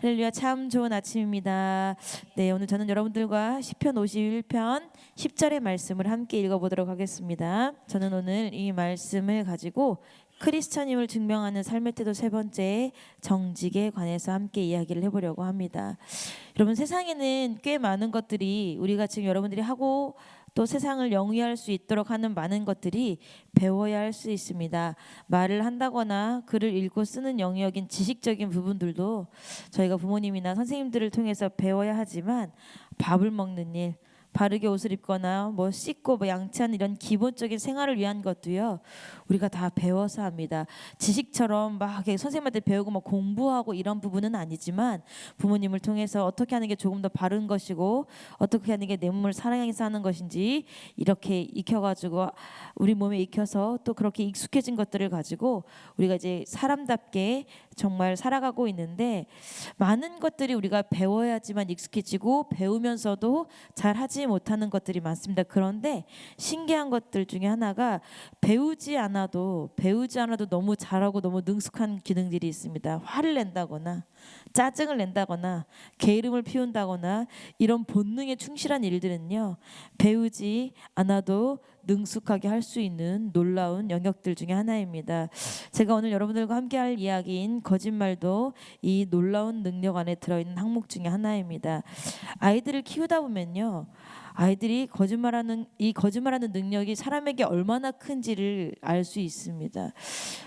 할렐루야, 참 좋은 아침입니다. 네, 오늘 저는 여러분들과 시편 51편 10절의 말씀을 함께 읽어보도록 하겠습니다. 저는 오늘 이 말씀을 가지고 크리스천임을 증명하는 삶의 태도 세 번째, 정직에 관해서 함께 이야기를 해보려고 합니다. 여러분, 세상에는 꽤 많은 것들이 우리가 지금 여러분들이 하고 또 세상을 영위할 수 있도록 하는 많은 것들이 배워야 할 수 있습니다. 말을 한다거나 글을 읽고 쓰는 영역인 지식적인 부분들도 저희가 부모님이나 선생님들을 통해서 배워야 하지만, 밥을 먹는 일, 바르게 옷을 입거나 뭐 씻고 뭐 양치하는 이런 기본적인 생활을 위한 것도요, 우리가 다 배워서 합니다. 지식처럼 막 선생님한테 배우고 막 공부하고 이런 부분은 아니지만, 부모님을 통해서 어떻게 하는 게 조금 더 바른 것이고 어떻게 하는 게 내 몸을 사랑해서 하는 것인지 이렇게 익혀가지고 우리 몸에 익혀서 또 그렇게 익숙해진 것들을 가지고 우리가 이제 사람답게 정말 살아가고 있는데, 많은 것들이 우리가 배워야지만 익숙해지고 배우면서도 잘 하지 못하는 것들이 많습니다. 그런데 신기한 것들 중에 하나가 배우지 않아도 너무 잘하고 너무 능숙한 기능들이 있습니다. 화를 낸다거나 짜증을 낸다거나 게으름을 피운다거나 이런 본능에 충실한 일들은요, 배우지 않아도 능숙하게 할 수 있는 놀라운 영역들 중에 하나입니다. 제가 오늘 여러분들과 함께 할 이야기인 거짓말도 이 놀라운 능력 안에 들어있는 항목 중에 하나입니다. 아이들을 키우다 보면요, 아이들이 거짓말하는 능력이 사람에게 얼마나 큰지를 알 수 있습니다.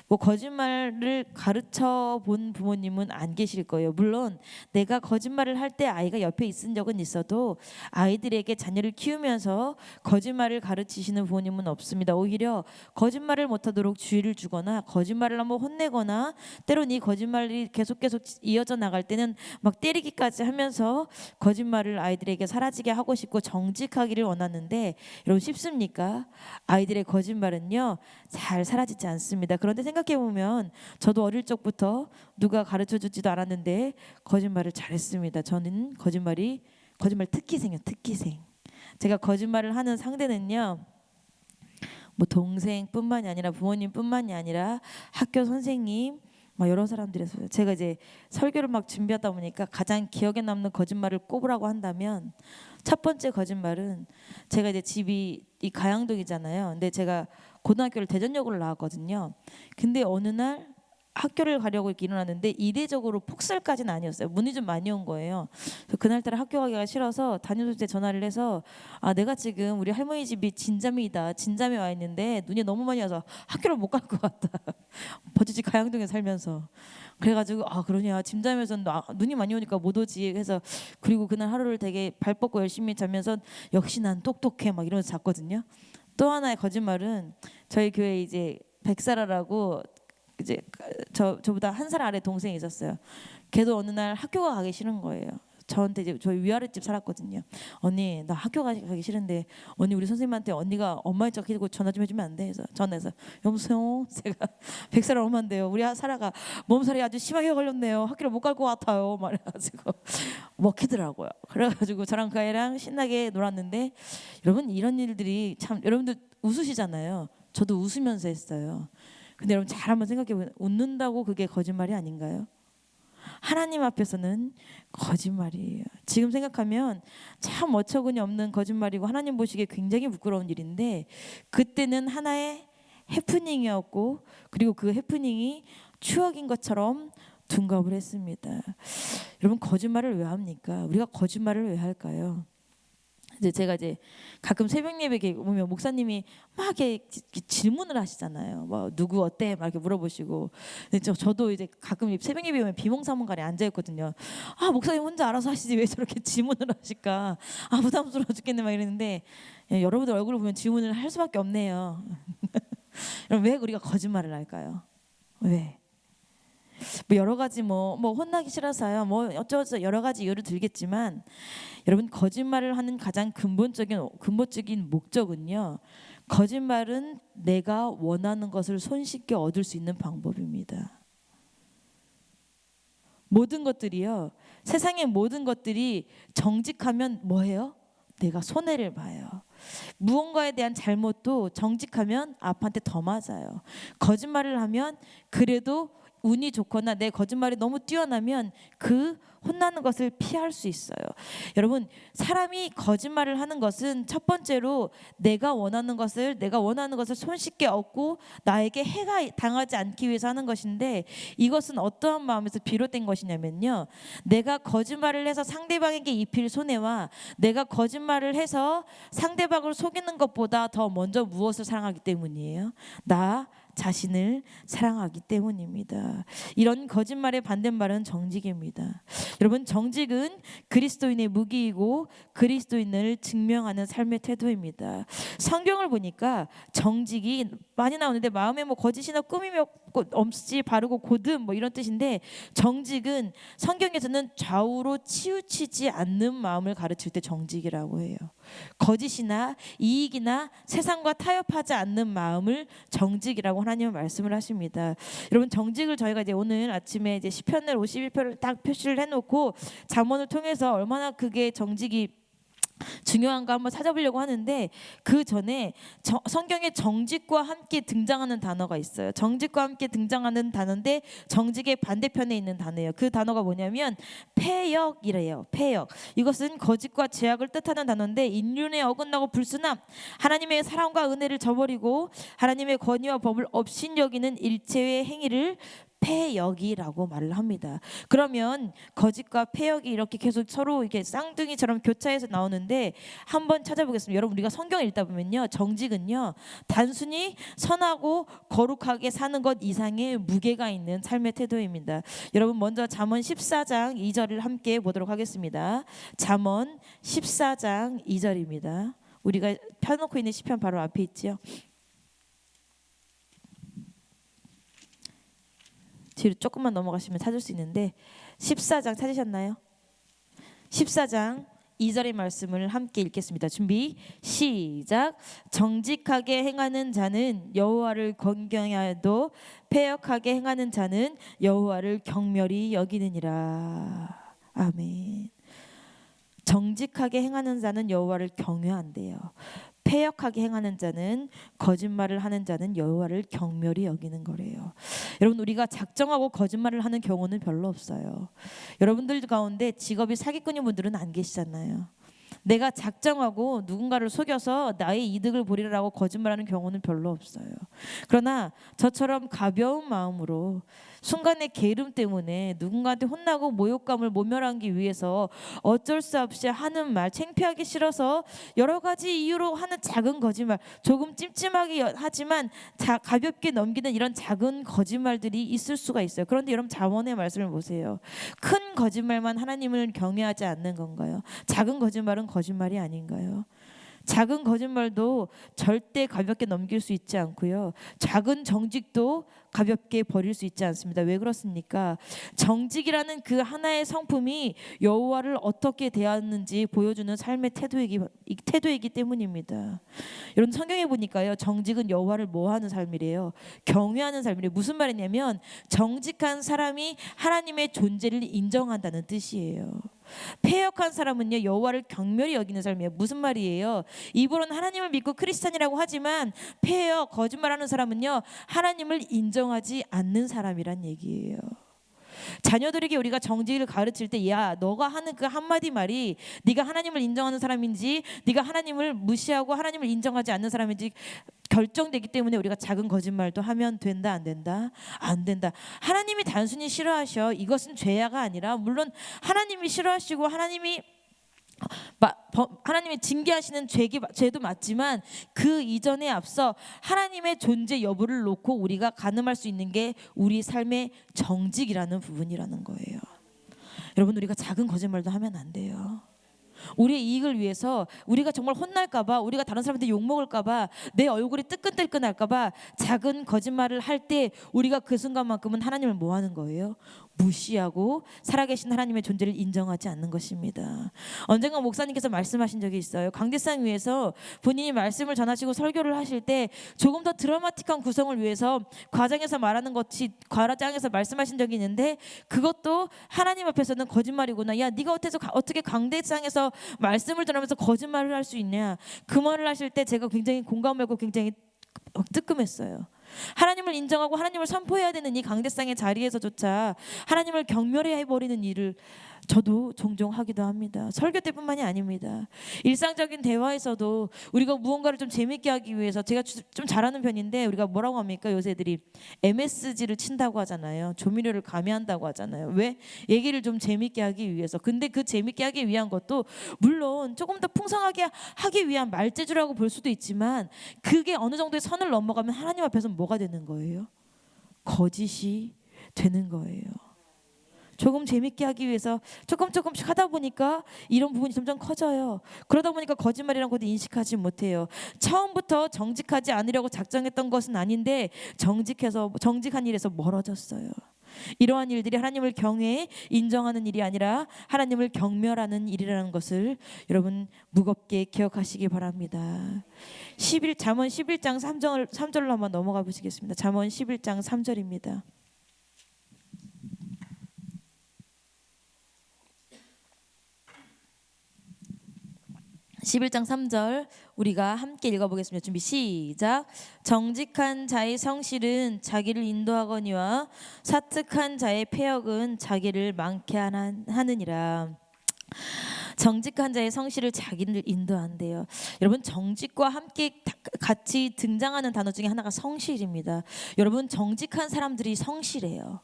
뭐 거짓말을 가르쳐 본 부모님은 안 계실 거예요. 물론 내가 거짓말을 할 때 아이가 옆에 있은 적은 있어도 아이들에게 자녀를 키우면서 거짓말을 가르치시는 부모님은 없습니다. 오히려 거짓말을 못하도록 주의를 주거나 거짓말을 한번 혼내거나, 때로는 이 거짓말이 계속 이어져 나갈 때는 막 때리기까지 하면서 거짓말을 아이들에게 사라지게 하고 싶고 정직하기를 원하는데, 여러분 쉽습니까? 아이들의 거짓말은요, 잘 사라지지 않습니다. 그런데 생각해 보면 저도 어릴 적부터 누가 가르쳐 주지도 않았는데 거짓말을 잘했습니다. 저는 거짓말 특기생이요, 특기생. 제가 거짓말을 하는 상대는요, 뭐 동생뿐만이 아니라 부모님뿐만이 아니라 학교 선생님, 막 여러 사람들에서. 제가 이제 설교를 막 준비하다 보니까 가장 기억에 남는 거짓말을 꼽으라고 한다면, 첫 번째 거짓말은, 제가 이제 집이 이 가양동이잖아요. 근데 제가 고등학교를 대전역으로 나왔거든요. 근데 어느 날 학교를 가려고 이렇게 일어났는데 이례적으로 폭설까지는 아니었어요. 눈이 좀 많이 온 거예요. 그래서 그날따라 학교 가기가 싫어서 담임선생님한테 전화를 해서, 내가 지금 우리 할머니 집이 진잠에 와 있는데 눈이 너무 많이 와서 학교를 못 갈 것 같다. 버젓이 가양동에 살면서. 그래가지고 그러냐, 진잠에서는 눈이 많이 오니까 못 오지. 그래서 그리고 그날 하루를 되게 발 뻗고 열심히 자면서 역시 난 똑똑해 막 이러면서 잤거든요. 또 하나의 거짓말은, 저희 교회에 이제 백사라라고 이제 저보다 한 살 아래 동생이 있었어요. 걔도 어느 날 학교가 가기 싫은 거예요. 저한테 이제 저희 위아랫집 살았거든요. 언니, 나 학교 가기 싫은데 언니 우리 선생님한테 언니가 엄마인 척 해고 전화 좀 해주면 안 돼? 해서 전화해서, 여보세요, 제가 백사라 엄마인데요, 우리 사라가 몸살이 아주 심하게 걸렸네요, 학교를 못 갈 것 같아요 말해가지고 먹히더라고요. 그래가지고 저랑 그 아이랑 신나게 놀았는데, 여러분 이런 일들이 참, 여러분들 웃으시잖아요. 저도 웃으면서 했어요. 근데 여러분 잘 한번 생각해 보면, 웃는다고 그게 거짓말이 아닌가요? 하나님 앞에서는 거짓말이에요. 지금 생각하면 참 어처구니 없는 거짓말이고 하나님 보시기에 굉장히 부끄러운 일인데, 그때는 하나의 해프닝이었고, 그리고 그 해프닝이 추억인 것처럼 둔갑을 했습니다. 여러분 거짓말을 왜 합니까? 우리가 거짓말을 왜 할까요? 제가 가끔 새벽 예배 보면 목사님이 막 이렇게 질문을 하시잖아요. 뭐 누구 어때? 막 이렇게 물어보시고. 근데 저도 이제 가끔 새벽 예배 보면 비몽사몽간에 앉아 있거든요. 목사님 혼자 알아서 하시지 왜 저렇게 질문을 하실까? 부담스러워 죽겠네 막 이랬는데, 여러분들 얼굴을 보면 질문을 할 수밖에 없네요. 왜 우리가 거짓말을 할까요? 왜? 뭐 여러 가지 뭐 혼나기 싫어서요, 뭐 어쩌고저쩌고 여러 가지 이유를 들겠지만, 여러분 거짓말을 하는 가장 근본적인 목적은요, 거짓말은 내가 원하는 것을 손쉽게 얻을 수 있는 방법입니다. 모든 것들이요, 세상의 모든 것들이 정직하면 뭐해요? 내가 손해를 봐요. 무언가에 대한 잘못도 정직하면 앞한테 더 맞아요. 거짓말을 하면 그래도 운이 좋거나 내 거짓말이 너무 뛰어나면 그 혼나는 것을 피할 수 있어요. 여러분, 사람이 거짓말을 하는 것은 첫 번째로 내가 원하는 것을 손쉽게 얻고 나에게 해가 당하지 않기 위해서 하는 것인데, 이것은 어떠한 마음에서 비롯된 것이냐면요, 내가 거짓말을 해서 상대방에게 입힐 손해와 내가 거짓말을 해서 상대방을 속이는 것보다 더 먼저 무엇을 사랑하기 때문이에요? 나 자신을 사랑하기 때문입니다. 이런 거짓말의 반대말은 정직입니다. 여러분, 정직은 그리스도인의 무기이고 그리스도인을 증명하는 삶의 태도입니다. 성경을 보니까 정직이 많이 나오는데, 마음에 뭐 거짓이나 꾸밈이 없이 바르고 고든 뭐 이런 뜻인데, 정직은 성경에서는 좌우로 치우치지 않는 마음을 가르칠 때 정직이라고 해요. 거짓이나 이익이나 세상과 타협하지 않는 마음을 정직이라고 하나님은 말씀을 하십니다. 여러분, 정직을 저희가 이제 오늘 아침에 이제 시편을 51편을 딱 표시를 해놓고 잠언을 통해서 얼마나 그게 정직이 중요한가 한번 찾아보려고 하는데, 그 전에 성경에 정직과 함께 등장하는 단어가 있어요. 정직과 함께 등장하는 단어인데 정직의 반대편에 있는 단어예요. 그 단어가 뭐냐면 패역이래요. 패역. 이것은 거짓과 제약을 뜻하는 단어인데, 인륜에 어긋나고 불순함, 하나님의 사랑과 은혜를 저버리고 하나님의 권위와 법을 업신여기는 일체의 행위를 패역이라고 말을 합니다. 그러면 거짓과 패역이 이렇게 계속 서로 이렇게 쌍둥이처럼 교차해서 나오는데, 한번 찾아보겠습니다. 여러분, 우리가 성경을 읽다 보면요, 정직은요 단순히 선하고 거룩하게 사는 것 이상의 무게가 있는 삶의 태도입니다. 여러분, 먼저 잠언 14장 2절을 함께 보도록 하겠습니다. 잠언 14장 2절입니다. 우리가 펴놓고 있는 시편 바로 앞에 있지요. 뒤로 조금만 넘어가시면 찾을 수 있는데, 14장 찾으셨나요? 14장 2절의 말씀을 함께 읽겠습니다. 준비 시작. 정직하게 행하는 자는 여호와를 경경하여도 패역하게 행하는 자는 여호와를 경멸히 여기느니라. 아멘. 정직하게 행하는 자는 여호와를 경외한대요. 패역하게 행하는 자는, 거짓말을 하는 자는 여호와를 경멸히 여기는 거래요. 여러분, 우리가 작정하고 거짓말을 하는 경우는 별로 없어요. 여러분들 가운데 직업이 사기꾼인 분들은 안 계시잖아요. 내가 작정하고 누군가를 속여서 나의 이득을 보리라고 거짓말하는 경우는 별로 없어요. 그러나 저처럼 가벼운 마음으로 순간의 게으름 때문에 누군가한테 혼나고 모욕감을 모면하기 위해서 어쩔 수 없이 하는 말, 창피하기 싫어서 여러 가지 이유로 하는 작은 거짓말, 조금 찜찜하게 하지만 가볍게 넘기는 이런 작은 거짓말들이 있을 수가 있어요. 그런데 여러분, 잠언의 말씀을 보세요. 큰 거짓말만 하나님을 경외하지 않는 건가요? 작은 거짓말은 거짓말이 아닌가요? 작은 거짓말도 절대 가볍게 넘길 수 있지 않고요, 작은 정직도 가볍게 버릴 수 있지 않습니다. 왜 그렇습니까? 정직이라는 그 하나의 성품이 여호와를 어떻게 대하는지 보여주는 삶의 태도이기 때문입니다. 여러분, 성경에 보니까요, 정직은 여호와를 뭐하는 삶이래요? 경외하는 삶이래요. 무슨 말이냐면 정직한 사람이 하나님의 존재를 인정한다는 뜻이에요. 패역한 사람은요, 여호와를 경멸히 여기는 삶이에요. 무슨 말이에요? 입으로는 하나님을 믿고 크리스찬이라고 하지만 패역, 거짓말하는 사람은요, 하나님을 인정하지 않는 사람이란 얘기예요. 자녀들에게 우리가 정직을 가르칠 때, 야, 너가 하는 그 한마디 말이 네가 하나님을 인정하는 사람인지 네가 하나님을 무시하고 하나님을 인정하지 않는 사람인지 결정되기 때문에 우리가 작은 거짓말도 하면 된다, 안 된다? 안 된다. 하나님이 단순히 싫어하셔, 이것은 죄야가 아니라, 물론 하나님이 싫어하시고 하나님이 징계하시는 죄도 맞지만 그 이전에 앞서 하나님의 존재 여부를 놓고 우리가 가늠할 수 있는 게 우리 삶의 정직이라는 부분이라는 거예요. 여러분, 우리가 작은 거짓말도 하면 안 돼요. 우리의 이익을 위해서, 우리가 정말 혼날까봐, 우리가 다른 사람한테 욕먹을까봐, 내 얼굴이 뜨끈뜨끈할까봐 작은 거짓말을 할 때 우리가 그 순간만큼은 하나님을 뭐 하는 거예요? 무시하고 살아계신 하나님의 존재를 인정하지 않는 것입니다. 언젠가 목사님께서 말씀하신 적이 있어요. 강대상 위에서 본인이 말씀을 전하시고 설교를 하실 때 조금 더 드라마틱한 구성을 위해서 과장에서 말하는 것이 과장에서 말씀하신 적이 있는데, 그것도 하나님 앞에서는 거짓말이구나. 야, 네가 어떻게 강대상에서 말씀을 전하면서 거짓말을 할 수 있냐. 그 말을 하실 때 제가 굉장히 공감하고 굉장히 뜨끔했어요. 하나님을 인정하고 하나님을 선포해야 되는 이 강대상의 자리에서조차 하나님을 경멸해버리는 일을 저도 종종 하기도 합니다. 설교 때뿐만이 아닙니다. 일상적인 대화에서도 우리가 무언가를 좀 재밌게 하기 위해서, 제가 좀 잘하는 편인데 우리가 뭐라고 합니까? 요새 애들이 MSG를 친다고 하잖아요. 조미료를 가미한다고 하잖아요. 왜? 얘기를 좀 재밌게 하기 위해서. 근데 그 재밌게 하기 위한 것도 물론 조금 더 풍성하게 하기 위한 말재주라고 볼 수도 있지만, 그게 어느 정도의 선을 넘어가면 하나님 앞에서는 뭐가 되는 거예요? 거짓이 되는 거예요. 조금 재밌게 하기 위해서 조금씩 하다 보니까 이런 부분이 점점 커져요. 그러다 보니까 거짓말이라는 것도 인식하지 못해요. 처음부터 정직하지 않으려고 작정했던 것은 아닌데 정직한 일에서 멀어졌어요. 이러한 일들이 하나님을 경외 인정하는 일이 아니라 하나님을 경멸하는 일이라는 것을 여러분 무겁게 기억하시기 바랍니다. 잠언 11장 3절로 한번 넘어가 보시겠습니다. 잠언 11장 3절입니다. 11장 3절 우리가 함께 읽어보겠습니다. 준비 시작. 정직한 자의 성실은 자기를 인도하거니와 사특한 자의 패역은 자기를 망케 하느니라. 정직한 자의 성실을 자기를 인도한대요. 여러분, 정직과 함께 같이 등장하는 단어 중에 하나가 성실입니다. 여러분, 정직한 사람들이 성실해요.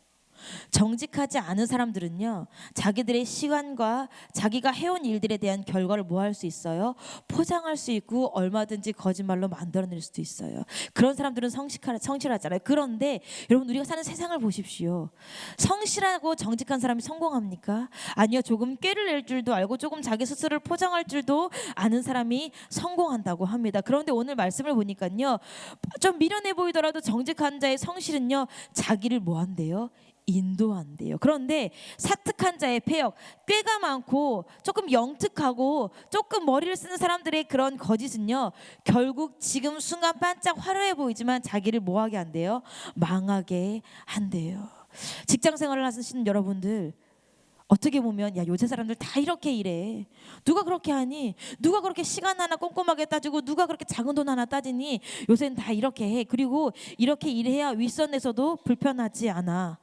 정직하지 않은 사람들은요, 자기들의 시간과 자기가 해온 일들에 대한 결과를 뭐 할 수 있어요? 포장할 수 있고 얼마든지 거짓말로 만들어낼 수도 있어요. 그런 사람들은 성실하잖아요. 그런데 여러분, 우리가 사는 세상을 보십시오. 성실하고 정직한 사람이 성공합니까? 아니요. 조금 꾀를 낼 줄도 알고 조금 자기 스스로를 포장할 줄도 아는 사람이 성공한다고 합니다. 그런데 오늘 말씀을 보니까요, 좀 미련해 보이더라도 정직한 자의 성실은요, 자기를 뭐 한대요? 인도한대요. 그런데 사특한 자의 패역, 꾀가 많고 조금 영특하고 조금 머리를 쓰는 사람들의 그런 거짓은요, 결국 지금 순간 반짝 화려해 보이지만 자기를 뭐하게 한대요? 망하게 한대요. 직장 생활을 하시는 여러분들, 어떻게 보면 야, 요새 사람들 다 이렇게 일해. 누가 그렇게 하니? 누가 그렇게 시간 하나 꼼꼼하게 따지고 누가 그렇게 작은 돈 하나 따지니? 요새는 다 이렇게 해. 그리고 이렇게 일해야 윗선에서도 불편하지 않아.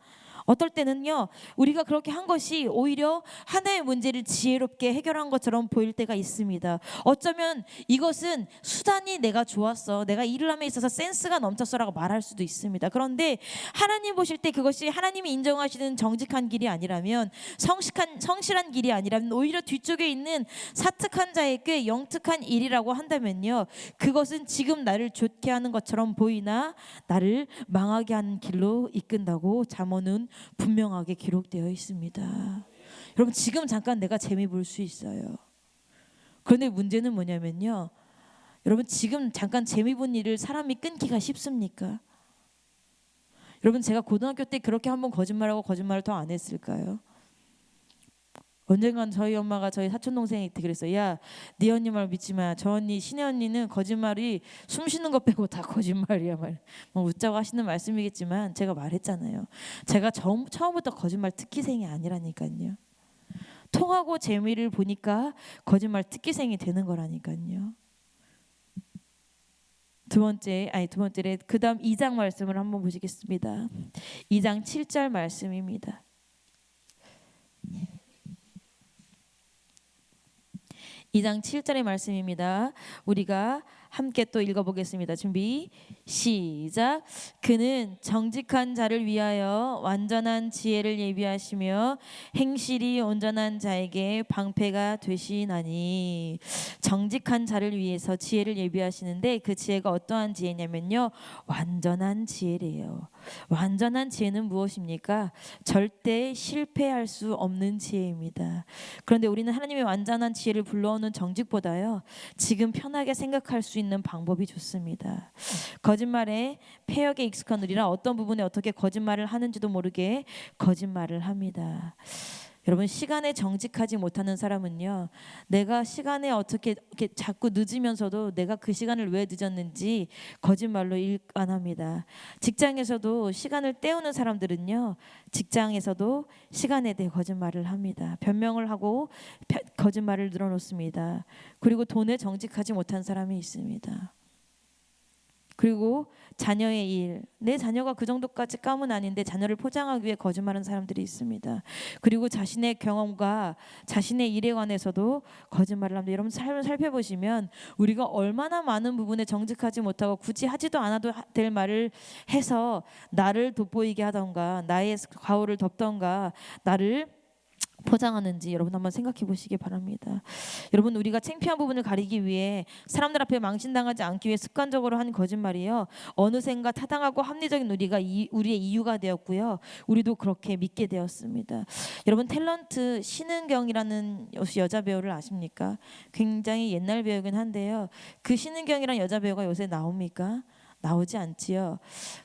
어떨 때는요, 우리가 그렇게 한 것이 오히려 하나의 문제를 지혜롭게 해결한 것처럼 보일 때가 있습니다. 어쩌면 이것은 수단이 내가 좋았어, 내가 일을 함에 있어서 센스가 넘쳤어라고 말할 수도 있습니다. 그런데 하나님 보실 때 그것이 하나님이 인정하시는 정직한 길이 아니라면, 성실한 길이 아니라면, 오히려 뒤쪽에 있는 사특한 자의 꽤 영특한 일이라고 한다면요, 그것은 지금 나를 좋게 하는 것처럼 보이나 나를 망하게 하는 길로 이끈다고 잠언은 분명하게 기록되어 있습니다. 여러분, 지금 잠깐 내가 재미 볼 수 있어요. 그런데 문제는 뭐냐면요, 여러분, 지금 잠깐 재미 본 일을 사람이 끊기가 쉽습니까? 여러분, 제가 고등학교 때 그렇게 한번 거짓말하고 거짓말을 더 안 했을까요? 언젠간 저희 엄마가 저희 사촌 동생한테 그랬어요. 야, 네 언니 말 믿지 마. 저 언니, 신혜 언니는 거짓말이 숨 쉬는 것 빼고 다 거짓말이야. 뭐 웃자고 하시는 말씀이겠지만 제가 말했잖아요. 제가 처음부터 거짓말 특기생이 아니라니까요. 통하고 재미를 보니까 거짓말 특기생이 되는 거라니까요. 두 번째에 그다음 2장 말씀을 한번 보시겠습니다. 2장 7절 말씀입니다. 2장 7절의 말씀입니다. 우리가 함께 또 읽어보겠습니다. 준비 시작. 그는 정직한 자를 위하여 완전한 지혜를 예비하시며 행실이 온전한 자에게 방패가 되시나니. 정직한 자를 위해서 지혜를 예비하시는데 그 지혜가 어떠한 지혜냐면요, 완전한 지혜래요. 완전한 지혜는 무엇입니까? 절대 실패할 수 없는 지혜입니다. 그런데 우리는 하나님의 완전한 지혜를 불러오는 정직보다요, 지금 편하게 생각할 수 있는 방법이 좋습니다. 거짓말에 패역에 익숙한 우리라 어떤 부분에 어떻게 거짓말을 하는지도 모르게 거짓말을 합니다. 여러분, 시간에 정직하지 못하는 사람은요, 내가 시간에 어떻게 이렇게 자꾸 늦으면서도 내가 그 시간을 왜 늦었는지 거짓말로 일관합니다. 직장에서도 시간을 때우는 사람들은요, 직장에서도 시간에 대해 거짓말을 합니다. 변명을 하고 거짓말을 늘어놓습니다. 그리고 돈에 정직하지 못한 사람이 있습니다. 그리고 자녀의 일, 내 자녀가 그 정도까지 까면 아닌데 자녀를 포장하기 위해 거짓말하는 사람들이 있습니다. 그리고 자신의 경험과 자신의 일에 관해서도 거짓말을 합니다. 여러분 삶을 살펴보시면 우리가 얼마나 많은 부분에 정직하지 못하고 굳이 하지도 않아도 될 말을 해서 나를 돋보이게 하던가 나의 과오를 덮던가 나를 포장하는지 여러분 한번 생각해 보시기 바랍니다. 여러분 우리가 창피한 부분을 가리기 위해 사람들 앞에 망신당하지 않기 위해 습관적으로 한 거짓말이요. 어느샌가 타당하고 합리적인 우리의 이유가 되었고요. 우리도 그렇게 믿게 되었습니다. 여러분 탤런트 신은경이라는 여자 배우를 아십니까? 굉장히 옛날 배우긴 한데요. 그 신은경이라는 여자 배우가 요새 나옵니까? 나오지 않지요.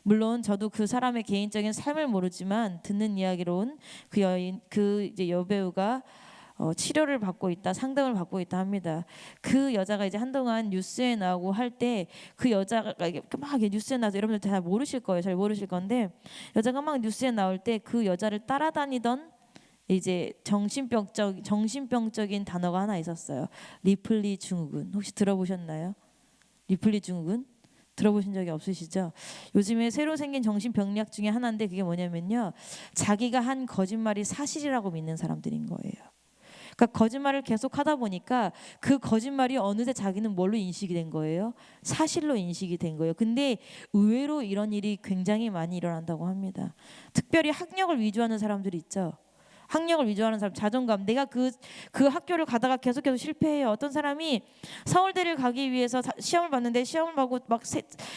물론 저도 그 사람의 개인적인 삶을 모르지만 듣는 이야기로는 그 이제 여배우가 치료를 받고 있다, 상담을 받고 있다 합니다. 그 여자가 이제 한동안 뉴스에 나오고 할 때 그 여자가 막 뉴스에 나와서 여러분들 잘 모르실 거예요. 잘 모르실 건데 여자가 막 뉴스에 나올 때 그 여자를 따라다니던 이제 정신병적인 단어가 하나 있었어요. 리플리 증후군. 혹시 들어보셨나요? 리플리 증후군? 들어보신 적이 없으시죠? 요즘에 새로 생긴 정신병약 중에 하나인데 그게 뭐냐면요. 자기가 한 거짓말이 사실이라고 믿는 사람들인 거예요. 그러니까 거짓말을 계속 하다 보니까 그 거짓말이 어느새 자기는 뭘로 인식이 된 거예요? 사실로 인식이 된 거예요. 근데 의외로 이런 일이 굉장히 많이 일어난다고 합니다. 특별히 학력을 위주하는 사람들이 있죠. 학력을 위주하는 사람, 자존감. 내가 그 학교를 가다가 계속해서 실패해요. 어떤 사람이 서울대를 가기 위해서 시험을 봤는데 시험을 보고 막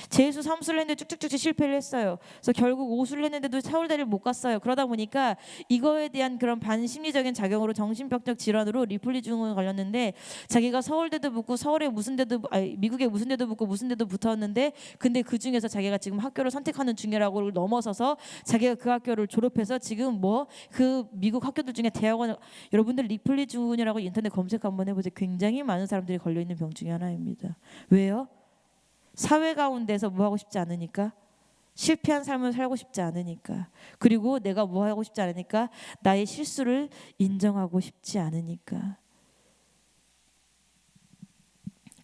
재수 삼수를 했는데 쭉쭉쭉 실패를 했어요. 그래서 결국 오수를 했는데도 서울대를 못 갔어요. 그러다 보니까 이거에 대한 그런 반심리적인 작용으로 정신병적 질환으로 리플리 증후군에 걸렸는데 자기가 서울대도 붙고 서울에 무슨 데도 미국에 무슨 데도 붙고 무슨 데도 붙었는데 근데 그 중에서 자기가 지금 학교를 선택하는 중이라고 넘어서서 자기가 그 학교를 졸업해서 지금 뭐 그 미국 학교들 중에 대학원 여러분들 리플리 증후군이라고 인터넷 검색 한번 해보세요. 굉장히 많은 사람들이 걸려 있는 병 중에 하나입니다. 왜요? 사회 가운데서 뭐 하고 싶지 않으니까, 실패한 삶을 살고 싶지 않으니까, 그리고 내가 뭐 하고 싶지 않으니까 나의 실수를 인정하고 싶지 않으니까.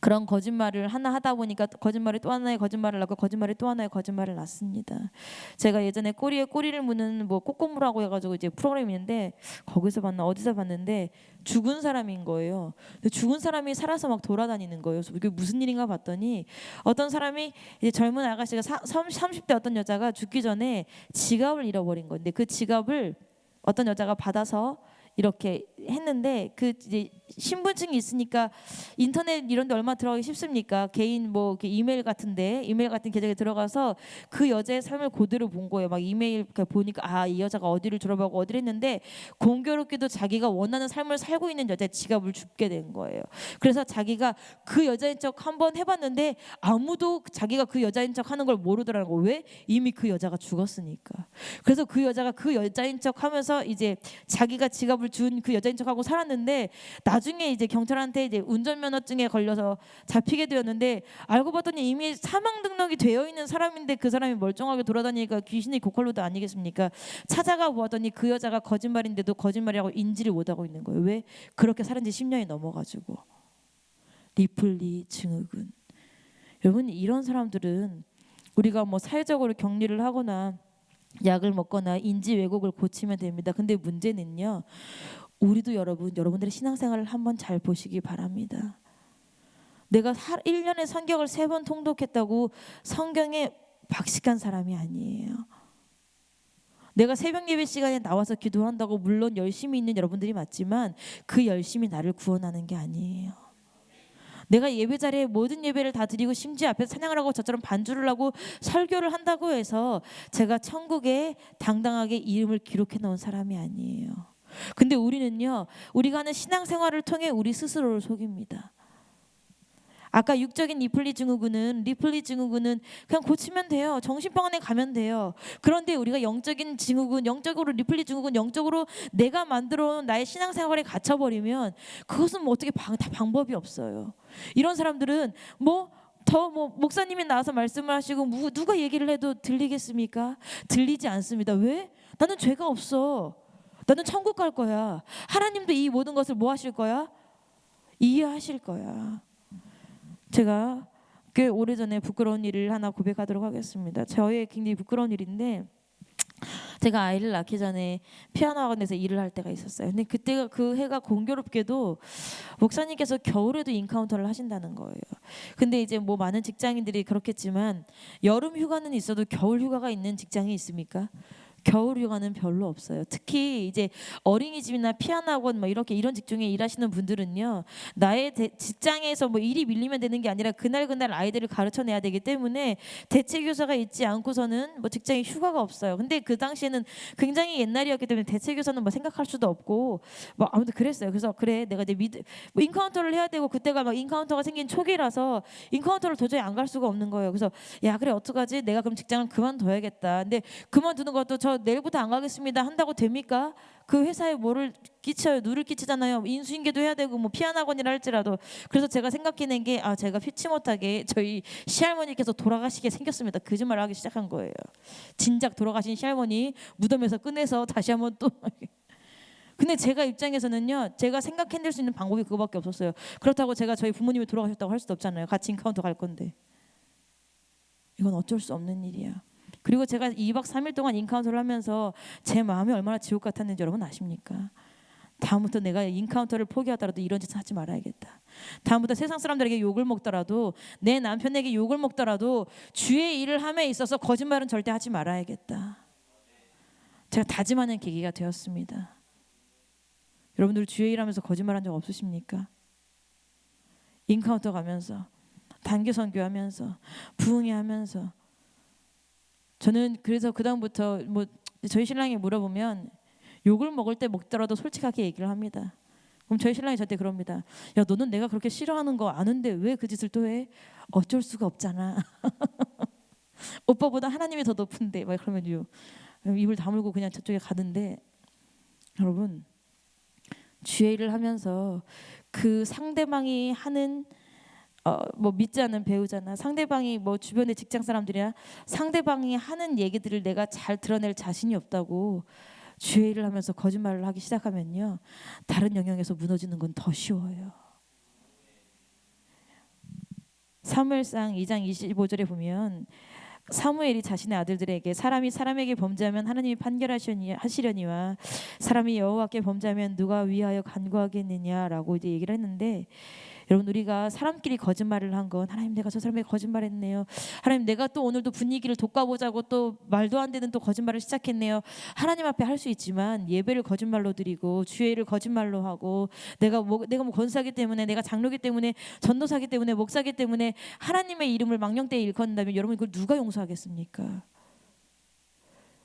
그런 거짓말을 하나 하다 보니까 거짓말이 또 하나의 거짓말을 낳고 거짓말이 또 하나의 거짓말을 낳습니다. 제가 예전에 꼬리에 꼬리를 무는 뭐 꼬꼬무라고 해가지고 이제 프로그램이 있는데 거기서 봤나 어디서 봤는데 죽은 사람인 거예요. 근데 죽은 사람이 살아서 막 돌아다니는 거예요. 그래서 이게 무슨 일인가 봤더니 어떤 사람이 이제 젊은 아가씨가 30대 어떤 여자가 죽기 전에 지갑을 잃어버린 건데 그 지갑을 어떤 여자가 받아서 이렇게 했는데 그 이제 신분증이 있으니까 인터넷 이런 데 얼마 들어가기 쉽습니까? 개인 뭐 이메일 같은 계정에 들어가서 그 여자의 삶을 그대로 본 거예요. 막 이메일 보니까 아, 이 여자가 어디를 졸업하고 어디를 했는데 공교롭게도 자기가 원하는 삶을 살고 있는 여자의 지갑을 줍게 된 거예요. 그래서 자기가 그 여자인 척 한번 해봤는데 아무도 자기가 그 여자인 척 하는 걸 모르더라고. 왜? 이미 그 여자가 죽었으니까. 그래서 그 여자가 그 여자인 척 하면서 이제 자기가 지갑을 준 그 여자인 척하고 살았는데 나중에 이제 경찰한테 이제 운전면허증에 걸려서 잡히게 되었는데 알고 봤더니 이미 사망 등록이 되어 있는 사람인데 그 사람이 멀쩡하게 돌아다니니까 귀신이 고컬로드 아니겠습니까? 찾아가 보았더니 그 여자가 거짓말인데도 거짓말이라고 인지를 못하고 있는 거예요. 왜? 그렇게 살은 지 10년이 넘어가지고. 리플리 증후군. 여러분 이런 사람들은 우리가 뭐 사회적으로 격리를 하거나 약을 먹거나 인지 왜곡을 고치면 됩니다. 근데 문제는요. 우리도 여러분들의 신앙생활을 한번 잘 보시기 바랍니다. 내가 1년에 성경을 3번 통독했다고 성경에 박식한 사람이 아니에요. 내가 새벽 예배 시간에 나와서 기도한다고 물론 열심히 있는 여러분들이 맞지만 그 열심이 나를 구원하는 게 아니에요. 내가 예배 자리에 모든 예배를 다 드리고 심지어 앞에서 찬양을 하고 저처럼 반주를 하고 설교를 한다고 해서 제가 천국에 당당하게 이름을 기록해 놓은 사람이 아니에요. 근데 우리는요, 우리가 하는 신앙생활을 통해 우리 스스로를 속입니다. 아까 육적인 리플리 증후군은 그냥 고치면 돼요. 정신병원에 가면 돼요. 그런데 우리가 영적인 증후군, 영적으로 리플리 증후군, 영적으로 내가 만들어 놓은 나의 신앙생활에 갇혀버리면 그것은 뭐 어떻게 다 방법이 없어요. 이런 사람들은 목사님이 나와서 말씀을 하시고 누가 얘기를 해도 들리겠습니까? 들리지 않습니다. 왜? 나는 죄가 없어. 나는 천국 갈 거야. 하나님도 이 모든 것을 뭐 하실 거야? 이해하실 거야. 제가 꽤 오래전에 부끄러운 일을 하나 고백하도록 하겠습니다. 저의 굉장히 부끄러운 일인데, 제가 아이를 낳기 전에 피아노 학원에서 일을 할 때가 있었어요. 근데 그때가 그 해가 공교롭게도 목사님께서 겨울에도 인카운터를 하신다는 거예요. 근데 이제 뭐 많은 직장인들이 그렇겠지만 여름 휴가는 있어도 겨울 휴가가 있는 직장이 있습니까? 겨울 휴가는 별로 없어요. 특히 이제 어린이집이나 피아노 학원 뭐 이렇게 이런 직종에 일하시는 분들은요, 나의 직장에서 뭐 일이 밀리면 되는 게 아니라 그날 아이들을 가르쳐내야 되기 때문에 대체 교사가 있지 않고서는 뭐 직장에 휴가가 없어요. 근데 그 당시에는 굉장히 옛날이었기 때문에 대체 교사는 뭐 생각할 수도 없고 뭐 아무튼 그랬어요. 그래서 그래 내가 내 뭐 인카운터를 해야 되고, 그때가 막 인카운터가 생긴 초기라서 인카운터를 도저히 안 갈 수가 없는 거예요. 그래서 야 그래 어떡하지? 내가 그럼 직장을 그만둬야겠다. 근데 그만두는 것도 저 내일부터 안 가겠습니다 한다고 됩니까? 그 회사에 뭐를 끼쳐요? 누를 끼치잖아요. 인수인계도 해야 되고 뭐 피아노 학원이라 할지라도. 그래서 제가 생각해낸 게 제가 피치 못하게 저희 시할머니께서 돌아가시게 생겼습니다. 거짓말을 하기 시작한 거예요. 진작 돌아가신 시할머니 무덤에서 꺼내서 다시 한번 또 근데 제가 입장에서는요, 제가 생각해낼 수 있는 방법이 그거밖에 없었어요. 그렇다고 제가 저희 부모님이 돌아가셨다고 할 수도 없잖아요. 같이 인카운터 갈 건데. 이건 어쩔 수 없는 일이야. 그리고 제가 2박 3일 동안 인카운터를 하면서 제 마음이 얼마나 지옥 같았는지 여러분 아십니까? 다음부터 내가 인카운터를 포기하더라도 이런 짓은 하지 말아야겠다. 다음부터 세상 사람들에게 욕을 먹더라도, 내 남편에게 욕을 먹더라도 주의 일을 함에 있어서 거짓말은 절대 하지 말아야겠다. 제가 다짐하는 계기가 되었습니다. 여러분들 주의 일하면서 거짓말한 적 없으십니까? 인카운터 가면서, 단기 선교하면서, 부흥회하면서. 저는 그래서 그 다음부터 뭐 저희 신랑이 물어보면 욕을 먹을 때 먹더라도 솔직하게 얘기를 합니다. 그럼 저희 신랑이 저한테 그럽니다. 야 너는 내가 그렇게 싫어하는 거 아는데 왜 그 짓을 또 해? 어쩔 수가 없잖아. 오빠보다 하나님이 더 높은데 막 그러면 입을 다물고 그냥 저쪽에 가는데, 여러분 주의 일을 하면서 그 상대방이 하는 뭐 믿지 않는 배우자나 상대방이 뭐 주변의 직장 사람들이나 상대방이 하는 얘기들을 내가 잘 드러낼 자신이 없다고 주의 일을 하면서 거짓말을 하기 시작하면요, 다른 영역에서 무너지는 건 더 쉬워요. 사무엘상 2장 25절에 보면 사무엘이 자신의 아들들에게 사람이 사람에게 범죄하면 하나님이 판결하시려니와 사람이 여호와께 범죄하면 누가 위하여 간구하겠느냐라고 이제 얘기를 했는데, 여러분 우리가 사람끼리 거짓말을 한 건 하나님 내가 저 사람에게 거짓말했네요. 하나님 내가 또 오늘도 분위기를 돋궈보자고 또 말도 안 되는 또 거짓말을 시작했네요. 하나님 앞에 할 수 있지만 예배를 거짓말로 드리고 주의를 거짓말로 하고 내가 뭐 권사기 때문에, 내가 장로기 때문에, 전도사기 때문에, 목사기 때문에 하나님의 이름을 망령되이 일컫는다면 여러분 이걸 누가 용서하겠습니까?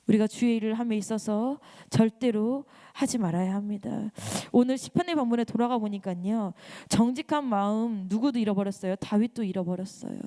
우리가 주의 일을 함에 있어서 절대로 하지 말아야 합니다. 오늘 시편의 본문에 돌아가 보니까요, 정직한 마음 누구도 잃어버렸어요. 다윗도 잃어버렸어요.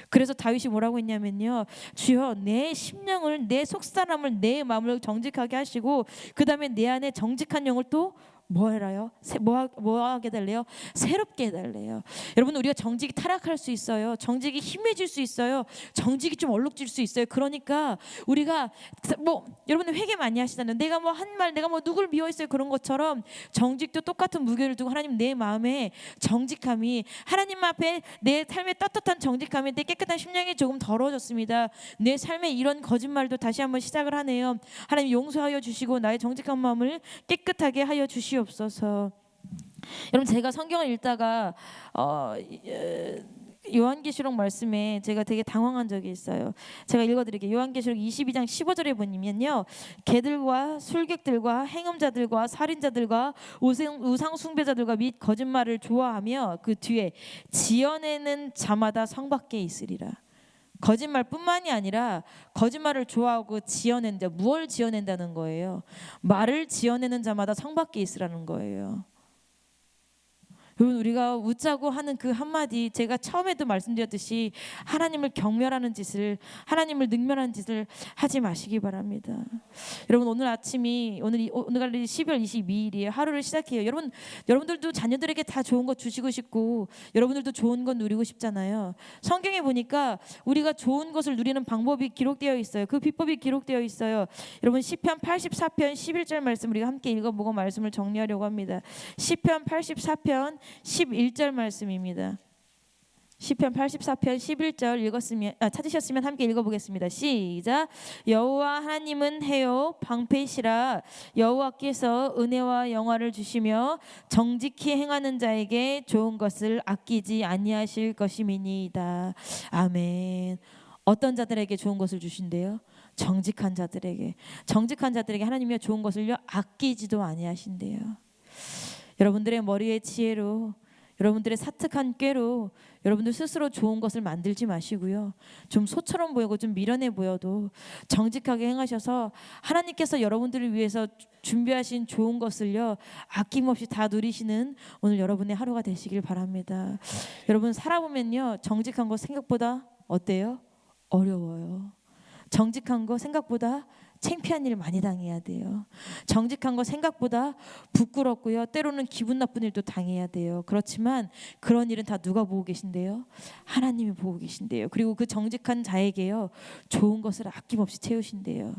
그래서 다윗이 뭐라고 했냐면요, 주여 내 심령을, 내 속사람을, 내 마음을 정직하게 하시고 그 다음에 내 안에 정직한 영을 또 뭐 해라요? 뭐 하게 달래요? 새롭게 해달래요. 여러분 우리가 정직이 타락할 수 있어요. 정직이 힘해질 수 있어요. 정직이 좀 얼룩질 수 있어요. 그러니까 우리가 뭐 여러분 회개 많이 하시잖아요. 내가 뭐 한 말, 내가 뭐 누굴 미워했어요 그런 것처럼 정직도 똑같은 무게를 두고 하나님 내 마음에 정직함이, 하나님 앞에 내 삶의 떳떳한 정직함이, 내 깨끗한 심령이 조금 더러워졌습니다. 내 삶에 이런 거짓말도 다시 한번 시작을 하네요. 하나님 용서하여 주시고 나의 정직한 마음을 깨끗하게 하여 주시옵소서. 여러분 제가 성경을 읽다가 요한계시록 말씀에 제가 되게 당황한 적이 있어요. 제가 읽어드릴게요. 요한계시록 22장 15절에 보면요, 개들과 술객들과 행음자들과 살인자들과 우상 숭배자들과 및 거짓말을 좋아하며 그 뒤에 지어내는 자마다 성 밖에 있으리라. 거짓말뿐만이 아니라 거짓말을 좋아하고 지어낸다. 무엇을 지어낸다는 거예요? 말을 지어내는 자마다 성 밖에 있으라는 거예요. 여러분 우리가 웃자고 하는 그 한마디, 제가 처음에도 말씀드렸듯이 하나님을 경멸하는 짓을, 하나님을 능멸하는 짓을 하지 마시기 바랍니다. 여러분 오늘 아침이 오늘이 12월 22일이에요. 하루를 시작해요. 여러분들도 자녀들에게 다 좋은 거 주시고 싶고 여러분들도 좋은 거 누리고 싶잖아요. 성경에 보니까 우리가 좋은 것을 누리는 방법이 기록되어 있어요. 그 비법이 기록되어 있어요. 여러분 시편 84편 11절 말씀 우리가 함께 읽어보고 말씀을 정리하려고 합니다. 시편 84편 11절 말씀입니다. 시편 84편 11절 찾으셨으면 함께 읽어보겠습니다. 시작. 여호와 하나님은 해요 방패시라. 여호와께서 은혜와 영화를 주시며 정직히 행하는 자에게 좋은 것을 아끼지 아니하실 것임이니이다. 아멘. 어떤 자들에게 좋은 것을 주신대요? 정직한 자들에게. 정직한 자들에게 하나님이 좋은 것을요 아끼지도 아니하신대요. 여러분들의 머리의 지혜로, 여러분들의 사특한 꾀로 여러분들 스스로 좋은 것을 만들지 마시고요. 좀 소처럼 보이고 좀 미련해 보여도 정직하게 행하셔서 하나님께서 여러분들을 위해서 준비하신 좋은 것을요 아낌없이 다 누리시는 오늘 여러분의 하루가 되시길 바랍니다. 여러분 살아보면요 정직한 거 생각보다 어때요? 어려워요. 정직한 거 생각보다 창피한 일 많이 당해야 돼요. 정직한 거 생각보다 부끄럽고요. 때로는 기분 나쁜 일도 당해야 돼요. 그렇지만 그런 일은 다 누가 보고 계신데요? 하나님이 보고 계신데요. 그리고 그 정직한 자에게요 좋은 것을 아낌없이 채우신대요.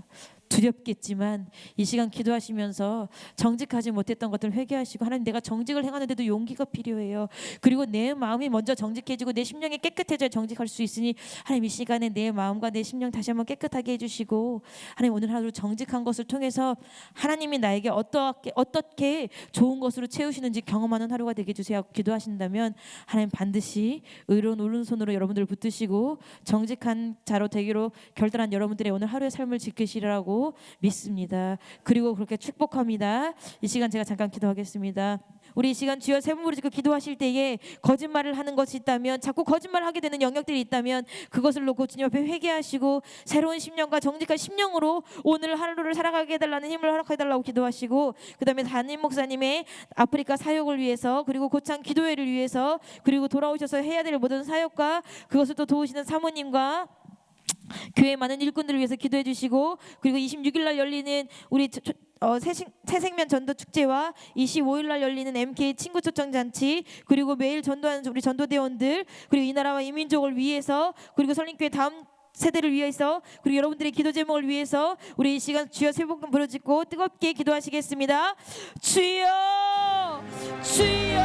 두렵겠지만 이 시간 기도하시면서 정직하지 못했던 것들 회개하시고 하나님 내가 정직을 행하는데도 용기가 필요해요. 그리고 내 마음이 먼저 정직해지고 내 심령이 깨끗해져야 정직할 수 있으니 하나님 이 시간에 내 마음과 내 심령 다시 한번 깨끗하게 해주시고 하나님 오늘 하루 정직한 것을 통해서 하나님이 나에게 어떻게 좋은 것으로 채우시는지 경험하는 하루가 되게 해주세요. 기도하신다면 하나님 반드시 의로운 오른손으로 여러분들을 붙드시고 정직한 자로 되기로 결단한 여러분들의 오늘 하루의 삶을 지키시라고 믿습니다. 그리고 그렇게 축복합니다. 이 시간 제가 잠깐 기도하겠습니다. 우리 이 시간 주여 세 분 부르짖고 기도하실 때에 거짓말을 하는 것이 있다면 자꾸 거짓말하게 되는 영역들이 있다면 그것을 놓고 주님 앞에 회개하시고 새로운 심령과 정직한 심령으로 오늘 하루를 살아가게 해달라는 힘을 허락해달라고 기도하시고 그 다음에 담임 목사님의 아프리카 사역을 위해서 그리고 고창 기도회를 위해서 그리고 돌아오셔서 해야 될 모든 사역과 그것을 또 도우시는 사모님과 교회 많은 일꾼들을 위해서 기도해 주시고 그리고 26일 날 열리는 우리 새생명 전도 축제와 25일 날 열리는 MK 친구 초청 잔치 그리고 매일 전도하는 우리 전도대원들 그리고 이 나라와 이 민족을 위해서 그리고 설림교회 다음 세대를 위해서 그리고 여러분들의 기도 제목을 위해서 우리 이 시간 주여 세 번 부르짖고 뜨겁게 기도하시겠습니다. 주여 주여